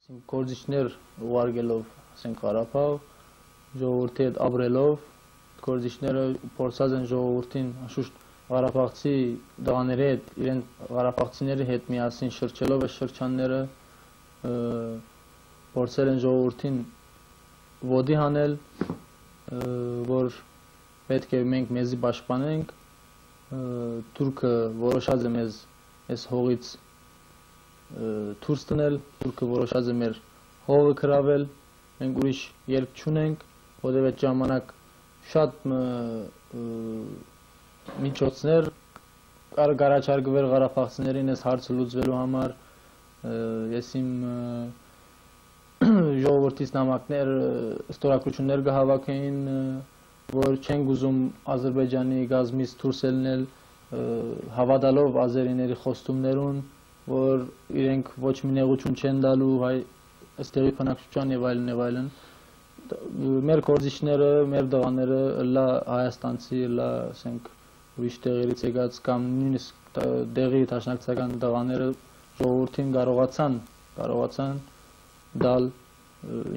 Գործիչներ ուղարկելով Ղարաբաղ, ժողովրդի հետ ապրելով, գործիչները փորձած են ժողովրդին անշուշտ Ղարաբաղցի տղաների հետ, Ղարաբաղցիների հետ միասին շրջելով այս շրջանները, փորձել են ժողովրդին ոտի հանել, որ պետք է մենք մեզի պաշտպանենք, թուրքը որոշած է մեզ այս հողից դուրս տնել, թուրքը որոշած է մեր հողը գրավել, մենք ուրիշ ելք չունենք, որտեղ այդ ժամանակ շատ միջոցներ առաջարկվել ղարաբաղցիներին այս հարցը լուծվելու համար, ես իմ ժողովրդից նամակներ, ստորագրություններ կհավաքեին, որ չենք ուզում Ադրբեջանի գազմից դուրս ելնել, հավատալով ազերիների խոստումներուն, որ իրենք ոչ մի նեղություն չեն տալու այստեղի բնակչության եւ այլն, մեր գործիչները, մեր տղաները, լա հայաստանցի, լա ասենք ուրիշ տեղերից եկած կամ նույնիսկ տեղի դաշնակցական տղաները ժողովրդին կարողացան դալ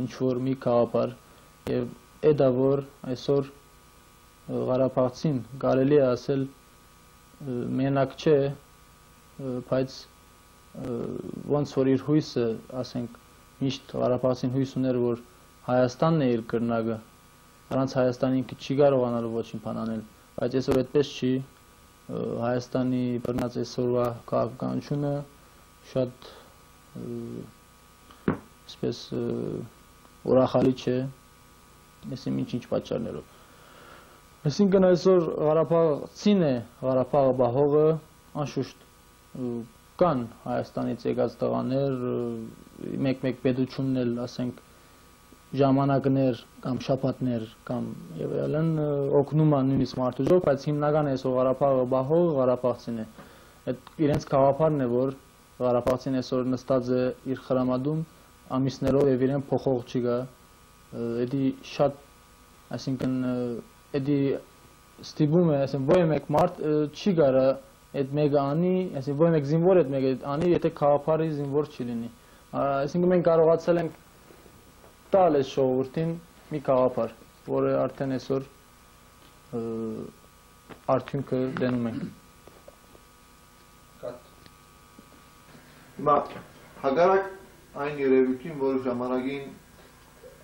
ինչ որ մի գաղափար եւ դա որ այսօր Ղարաբաղցին կարելի է ասել մենակ չէ, բայց ոնց որ իր հույսը, ասենք, միշտ Ղարաբաղցին հույս ուներ, որ Հայաստանն է իր կրնակը, առանց Հայաստանի ինքը չի կարողանալու ոչինչ բան անել, բայց այսօր այդպես չի, Հայաստանի բռնած այսօրվա քաղաքականությունը շատ այսպես ուրախալի չէ, այսինքն ինչ պատճառներով։ Այսինքն այսօր Ղարաբաղցին է Ղարաբաղը բահողը, անշուշտ կան Հայաստանից եկած տղաներ, մեկ-մեկ պետությունն էլ, ասենք, ժամանակներ կամ շաբաթներ կամ եւ այլն օգնում են նույնիսկ մարդուժով, բայց հիմնական այսօր Ղարաբաղը բահող Ղարաբաղցին է։ Այդ իրենց գաղափարն է, որ Ղարաբաղցին այսօր նստած է իր խրամատում ամիսներով եւ իրեն փոխող չի գա։ Դա շատ, այսինքն, դա ստիպում է, ասենք, ոչ մեկ մարդ չի կարա այդ մեկը անի, այսինքն ոչ մեկ զինվոր այդ մեկը անի, եթե քաղաքարի զինվոր չի լինի։ Այսինքն մենք կարողացել ենք տալ այս ժողովրդին մի գաղափար, որը արդեն այսօր արդյունքը դնում ենք։ Հիմա հակառակ այն երևույթին, որ ժամանակին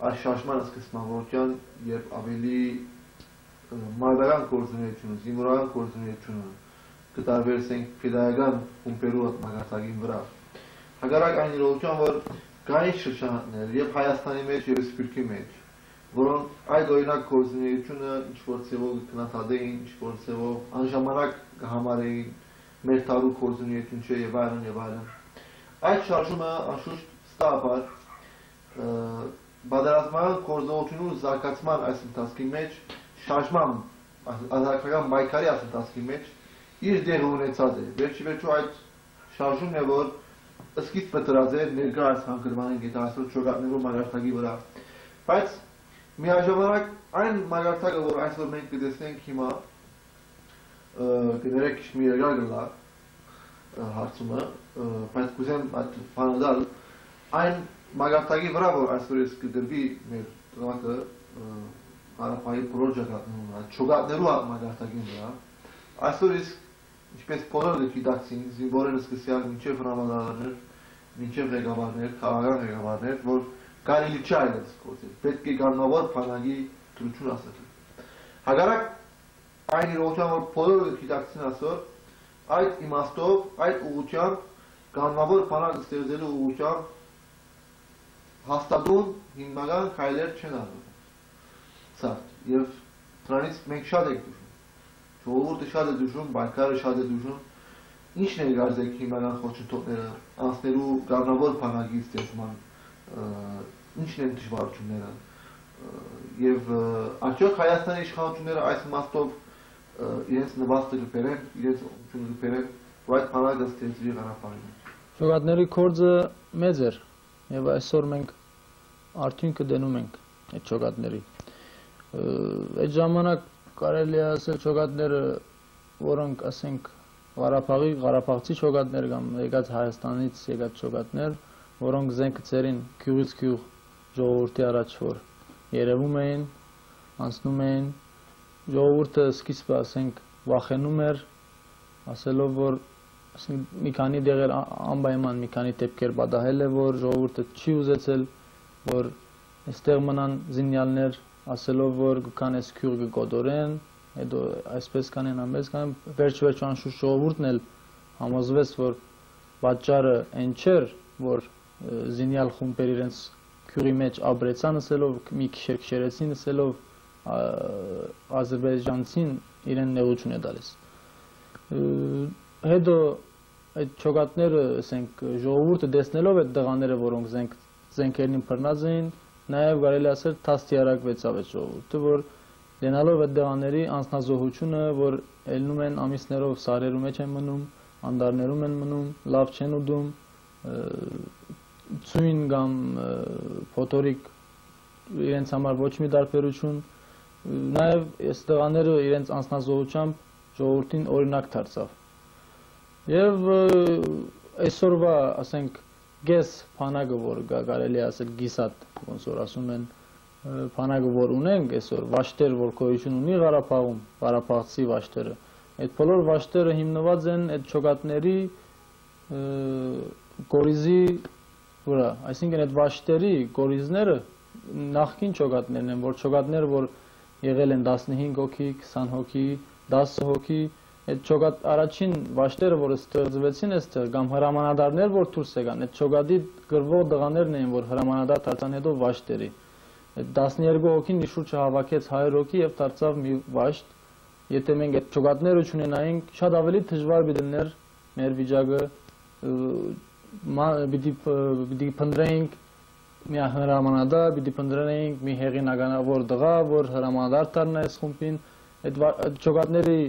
այս շարժմանը սկսմանության երբ ավելի մարդկային գործունեությունը, զինվորական գործունեությունը կտարբերենք ֆիդայական խումբերու մագարտակին վրա։ Հակառակ այն իրողության, որ կային շրջաններ եւ Հայաստանի մեջ եւ Սփյուռքի մեջ, որոնք այդ օրինակ գործունեությունը ինչ-որ ցեվով կնահատեին, ինչ-որ ցեվով անժամանակ կհամարեին մեր տարու գործունեություն չէ եւ այլն։ Այդ շարժումը անշուշտ ստապար բادرազմական գործողությունու զարգացման այս ընթացքի մեջ շարժման ազգական մայքարի այս ընթացքի մեջ իր դերը ունեցած է։ Վերջիվերջո այդ շարժումն է, որ սկիզբ դրած է ներկայիս հանգրվանի գետասոր ճոգատներու մագարտակի վրա։ Բայց միաժամանակ այն մագարտակը, որ այսօր մենք կտեսնենք հիմա, կներեք մի երկար գլա հարցումը, բայց կուզեմ այդ բանադալ, այն մագարտակի վրա, որ այսօր ես կդրվի մեր տղակը Ղարաբաղի բոլոր ճոգատներու մագարտակին վրա, այսօր իսկ ինչպես բոլորը գիտակցին, զինվորները սկսյալ մինչև հրամանատարներ, մինչև ղեկավարներ, քաղաքական ղեկավարներ, որ կարելի չէ այլևս գործել, պետք է կանոնավոր բանակի դրություն ասել։ Հակառակ այն իրողության, որ բոլորը գիտակցին այսօր, այդ իմաստով, այդ ուղղությամբ կանոնավոր բանակ ստեղծելու ուղղությամբ հաստատուն հիմնական քայլեր չեն արվում։ Ցավոք, եւ դրանից մենք շատ ենք դժում։ Ժողովուրդը շատ է դժում, բանկարը շատ է դժում։ Ինչն է գարձեք հիմնական խոչընդոտները, անցնելու կանոնավոր բանակի ստեղծման, ինչն են դժվարությունները։ Եվ արդյոք Հայաստանի իշխանությունները այս իմաստով իրենց նվաստը կբերեն, իրենց օգնությունը կբերեն, որ այդ բանակը ստեղծվի Ղարաբաղում։ Ճոգատների գործը մեծ էր, եւ այսօր մենք արդյունքը դնում ենք այդ ճոգատների։ Այդ ժամանակ կարելի է ասել ճոգատները, որոնք ասենք Ղարաբաղցի ճոգատներ կամ եկած Հայաստանից եկած ճոգատներ, որոնք զենքը ծերին քյուղից քյուղ ժողովրդի առաջ որ երևում էին, անցնում էին, ժողովուրդը սկիզբը ասենք վախենում էր, ասելով որ մի քանի դեղեր անպայման մի քանի դեպքեր պատահել է, որ ժողովուրդը չի ուզեցել, որ այստեղ մնան զինյալներ, ասելով որ կան այս քյուղը կգոտորեն, հետո այսպես կանեն, ամես կանեն, վերջ-վերջ անշուշտ ժողովուրդն էլ համոզվեց, որ պատճառը այն չէր, որ զինյալ խումբեր իրենց քյուղի մեջ ապրեցան ասելով, մի քիշերեցին ասելով ադրբեջանցին իրեն նեղություն է տալիս։ Հետո այդ չոկատները, ասենք, ժողովուրդը տեսնելով այդ տղաները, որոնք զենքերին բռնած էին, նաև կարելի ասել թաստիարակվեցավ այդ ժողովուրդը, որ դենալով այդ տղաների անձնազոհությունը, որ ելնում են ամիսներով սարերու մեջ են մնում, անդարներում են մնում, լավ չեն ուտում, ցույն կամ փոթորիկ իրենց համար ոչ մի տարբերություն, նաև այս տղաները իրենց անձնազոհությամբ ժողովրդին օրինակ դարձավ։ Եվ այսօրվա, ասենք, գես փանակը, որ կարելի ասել գիսատ, ոնց որ ասում են, փանակը, որ ունենք այսօր, վաշտեր, որ գոյություն ունի Ղարաբաղում, Ղարաբաղցի վաշտերը, այդ բոլոր վաշտերը հիմնված են այդ չոկատների գորիզի վրա, այսինքն այդ վաշտերի գորիզները նախկին չոկատներն են, որ չոկատները, որ եղել են 15 հոգի, 20 հոգի, 10 հոգի, այդ չոկատ առաջին վաշտերը, որ ստեղծվեցին այստեղ, կամ հրամանատարներ, որ դուրս եկան, այդ չոկատի գրվող տղաներն էին, որ հրամանատար դարձան հետո վաշտերի։ Այդ 12 հոգին շուրջը հավաքեց 100 հոգի եւ դարձավ մի վաշտ։ Եթե մենք այդ չոկատները չունենայինք, շատ ավելի դժվար լիներ մեր վիճակը, պիտի փնտրեինք մի հրամանատար, պիտի փնտրեինք մի հեղինակավոր տղա, որ հրամանատար դառնա այս խումբին, այդ չոկատների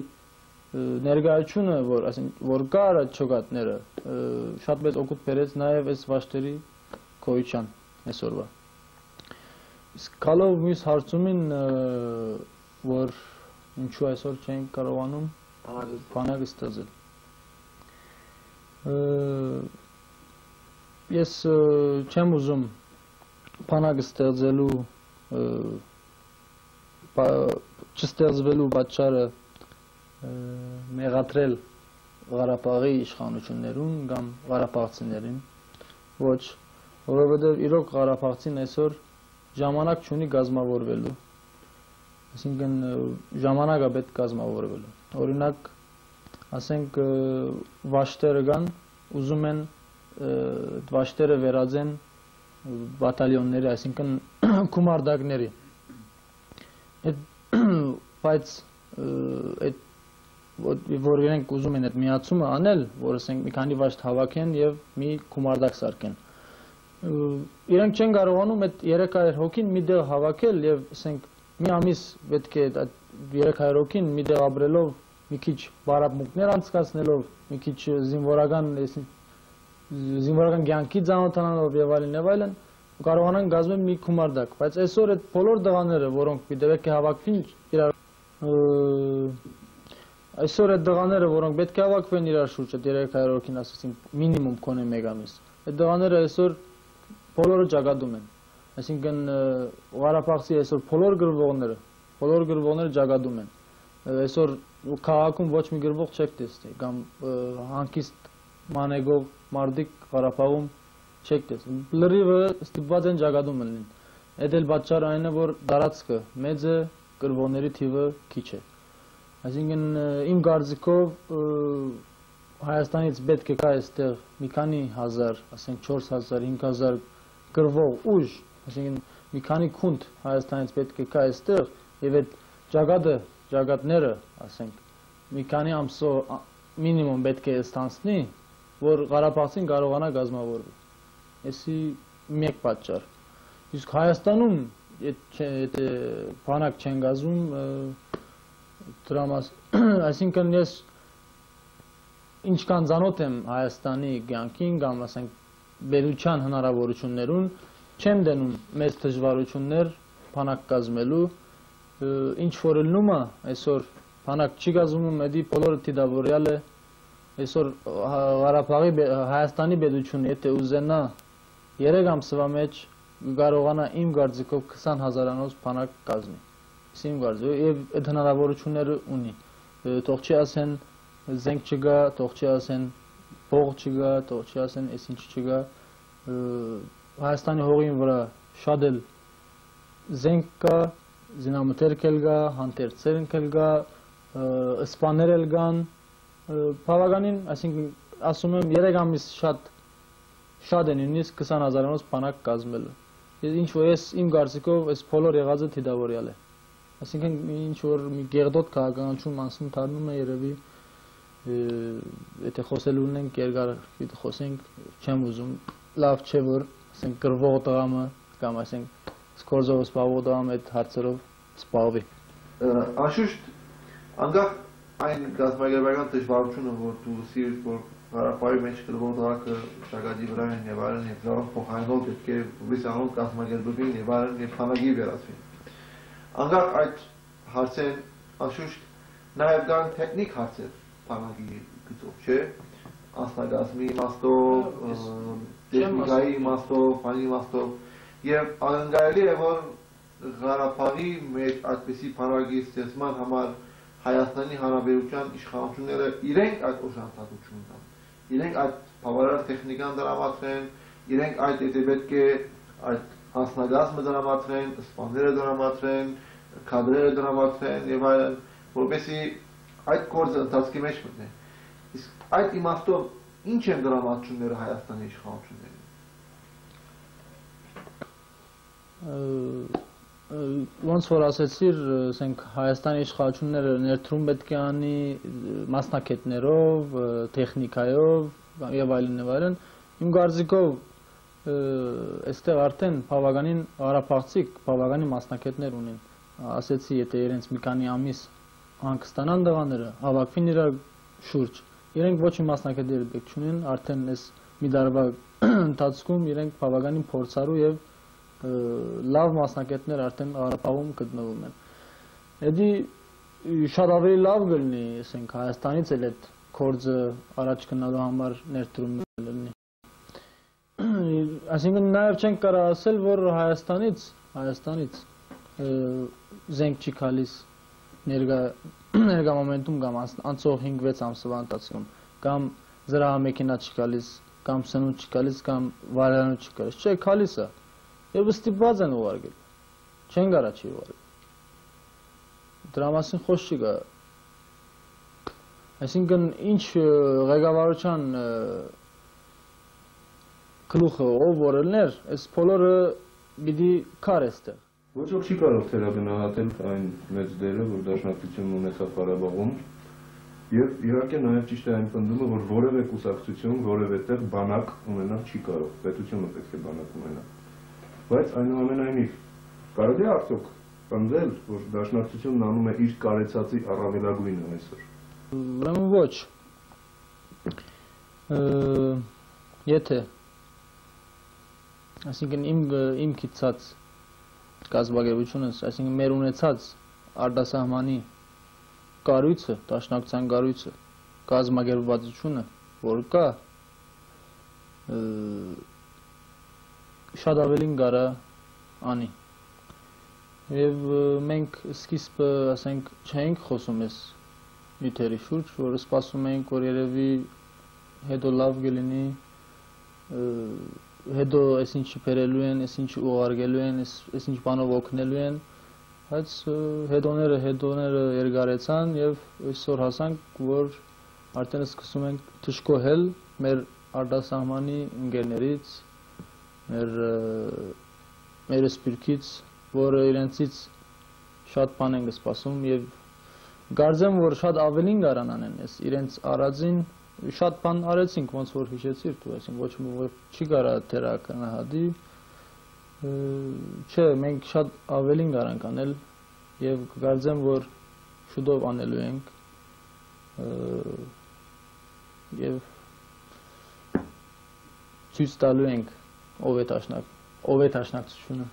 ներկայությունը, որ կար այդ չոկատները, շատ մեծ օգուտ բերեց նաև այս վաշտերի գոյության այսօրվա։ Իսկ գալով մյուս հարցումին, որ ինչու այսօր չենք կարողանում բանակը ստեղծել։ Ես չեմ ուզում բանակը ստեղծելու չստեղծվելու պատճառը մեղադրել Ղարաբաղի իշխանություններուն կամ ղարաբաղցիներին, ոչ, որովհետև իրոք ղարաբաղցին այսօր ժամանակ չունի կազմավորվելու, այսինքն ժամանակը պետք կազմավորվելու, օրինակ, ասենք վաշտերը կան, ուզում են վաշտերը վերածեն բատալյոնների, այսինքն գումարտակների, բայց որ իրենք ուզում են այդ միացումը անել, որ ասենք մի քանի վաշտ հավաքեն եւ մի գումարտակ սարքեն։ Իրենք չեն կարողանում այդ 300 հոգին մի տեղ հավաքել եւ ասենք մի ամիս պետք է այդ 300 հոգին մի տեղ ապրելով մի քիչ բարապմունքներ անցկացնելով, մի քիչ զինվորական կյանքի ծանոթանալով եւ այլն կարողանան կազմել մի գումարտակ, բայց այսօր այդ բոլոր տղաները, որոնք պետք է հավաքվին իրար այսօր այդ տղաները, որոնք պետք է հավաքվեն իրար շուրջը 300 հոգին, ասեցինք մինիմում կոնե մեկ ամիս, այդ տղաները այսօր բոլորը ճակատում են, այսինքն Ղարաբաղցի այսօր բոլոր գրվողները ճակատում են, այսօր քաղաքում ոչ մի գրվող չեք տեսնի, կամ հանգիստ մանեգով մարդիկ Ղարաբաղում չեք տեսնի, լրիվը ստիպված են ճակատում լինեն, այդ էլ պատճառը այն է, որ տարածքը մեծ է, գրվողների թիվը քիչ է, այսինքն իմ կարծիքով Հայաստանից պետք է կա այստեղ մի քանի հազար, ասենք 4000, 5000 գրվող ուժ, այսինքն մի քանի քունդ Հայաստանից պետք է կա այստեղ եւ այդ ճակատները, ասենք մի քանի ամսով մինիմում պետք է ստանցնի, որ Ղարաբաղցին կարողանա կազմավորվի։ Էսի մեկ պատճառ։ Իսկ Հայաստանում այդ բանակ չեն գազում դրամաս, այսինքն ես ինչքան ծանոթ եմ Հայաստանի կյանքին կամ ասենք բերության հնարավորություններուն, չեմ դնում մեծ դժվարություններ բանակ կազմելու, ինչ որ լնում է այսօր բանակ չի կազմում, էդի բոլորը դիտավորյալ է, այսօր Ղարաբաղի Հայաստանի պետությունը եթե ուզենա 3 ամսվա մեջ կարողանա իմ կարծիքով 20,000-անոց բանակ կազմի։ Իմ կարծիքով եւ այդ հնարավորությունները ունի։ Թող չի ասեն զենք չկա, թող չի ասեն փող չկա, թող չի ասեն այսինչ չկա։ Հայաստանի հողին վրա շատ էլ զենք կա, զինամթերք էլ կա, հանտերցերք էլ կա, սպաներ էլ կան, բավականին, այսինքն ասում եմ 3 ամիս շատ են նույնիսկ 20,000-անոց բանակ կազմելը։ Ինչ որ ես իմ կարծիքով այս բոլոր եղածը թիդավորյալ է։ Այսինքն ինչ որ մի գեղդոտ քաղաքականություն անցնում դառնում է երևի եթե խոսելու ունենք երկար խոսենք չեմ ուզում լավ չէ որ ասենք գրվող տղամը կամ ասենք սկորզով սպառող տղամը այդ հարցերով սպառվի։ Անշուշտ անկախ այն գազագերբական դժվարությունը որ դու սիրես որ Հարապայի մեջ գրվող տղաքը շագադի վրա են եւ այլն եւ դրանով փոխանցող պետք է վիսանոց գազագերբին եւ այլն եւ քանակի վերածվին։ Անկախ այդ հարցեն անշուշտ նաեւ կան տեխնիկ հարցեր քանակի գծով, չէ՞։ Անձնագազմի իմաստով, տեխնիկայի իմաստով, բանի իմաստով եւ ակնկալելի է որ Ղարաբաղի մեջ այդպիսի քանակի ստեղծման համար Հայաստանի Հանրապետության իշխանությունները իրենք այդ օժանդակություն տան, իրենք այդ բավարար տեխնիկան դրամատրեն, իրենք այդ պետք է այդ անձնագազմը դրամատրեն, սպաները դրամատրեն, քադրերը դրամատրեն եւ այլն, որովհետեւ այդ գործը ընթացքի մեջ մտնի։ Իսկ այդ իմաստով ինչ են դրամատրությունները Հայաստանի իշխանություններին։ Ոնց որ ասեցիր, ասենք Հայաստանի իշխանությունները ներդրում պետք է անի մասնակետներով, տեխնիկայով եւ այլն, իմ կարծիքով այստեղ արդեն բավականին Ղարաբաղցիք բավականին մասնակետներ ունեն։ Ասեցի, եթե իրենց մի քանի ամիս հանգստանան տղաները, հավաքվին իրար շուրջ, իրենք ոչ մի մասնակետեր պետք չունեն, արդեն այս մի տարվա ընթացքում իրենք բավականին փորձառու եւ լավ մասնակետներ արդեն Ղարաբաղում գտնվում են։ Էդի շատ ավելի լավ կլինի, ասենք Հայաստանից էլ այդ գործը առաջ գնալու համար ներդրում լինի։ Այսինքն նաև չենք կարող ասել, որ Հայաստանից զենք չի գալիս ներկա մոմենտում կամ անցող 5-6 ամսվա ընթացքում, կամ զրահամեքենա չի գալիս, կամ սնունդ չի գալիս, կամ վարելանոց չի գալիս, չէ, գալիս է։ Եվ ստիպված են ուղարկել, չեն կարա չի ուղարկել, դրա մասին խոսք չի գա, այսինքն ինչ ղեկավարության գլուխը ով որելներ, այս բոլորը պիտի քար էստեղ։ Ոչ ոք չի կարող թերագնահատել այն մեծ դերը, որ դաշնակցությունն ունեցավ Ղարաբաղում, եւ իհարկե նաեւ ճիշտ է այն պնդումը, որ որևէ կուսակցություն, որևէ տեղ բանակ ունենալ չի կարող, պետությունը պետք է բանակ ունենա։ Բայց այնուամենայնիվ կարելի է արդյոք պնդել, որ դաշնակցությունն անում է իր կարեցածի առավելագույնը այսօր։ Ուրեմն ոչ։ Եթե այսինքն իմ գիտած կազմակերպությունս, այսինքն մեր ունեցած արտասահմանի կառույցը, դաշնակցության կառույցը, կազմակերպվածությունը, որ կա, շատ ավելին կարա անի։ Եվ մենք սկիզբը, ասենք, չէինք խոսում այս նյութերի շուրջ, որ սպասում էինք, որ երևի հետո լավ կլինի, հետո այսինչ բերելու են, այսինչ ուղարկելու են, այսինչ բանով օգնելու են, բայց հետոները երկարեցան եւ այսօր հասանք, որ արդեն սկսում ենք թշկոհել մեր արտասահմանի ընկերներից, մեր սպիրկից, որը իրենցից շատ բան ենք սպասում եւ կարծեմ, որ շատ ավելին կարան անեն, իրենց արածին շատ բան արեցինք, ոնց որ հիշեցիր դու, այսինքն ոչ ոք չի կարա թերակնահատի, չէ, մենք շատ ավելին կարանք անել եւ կարծեմ, որ շուտով անելու ենք եւ ցույց տալու ենք ով է տաշնակցությունը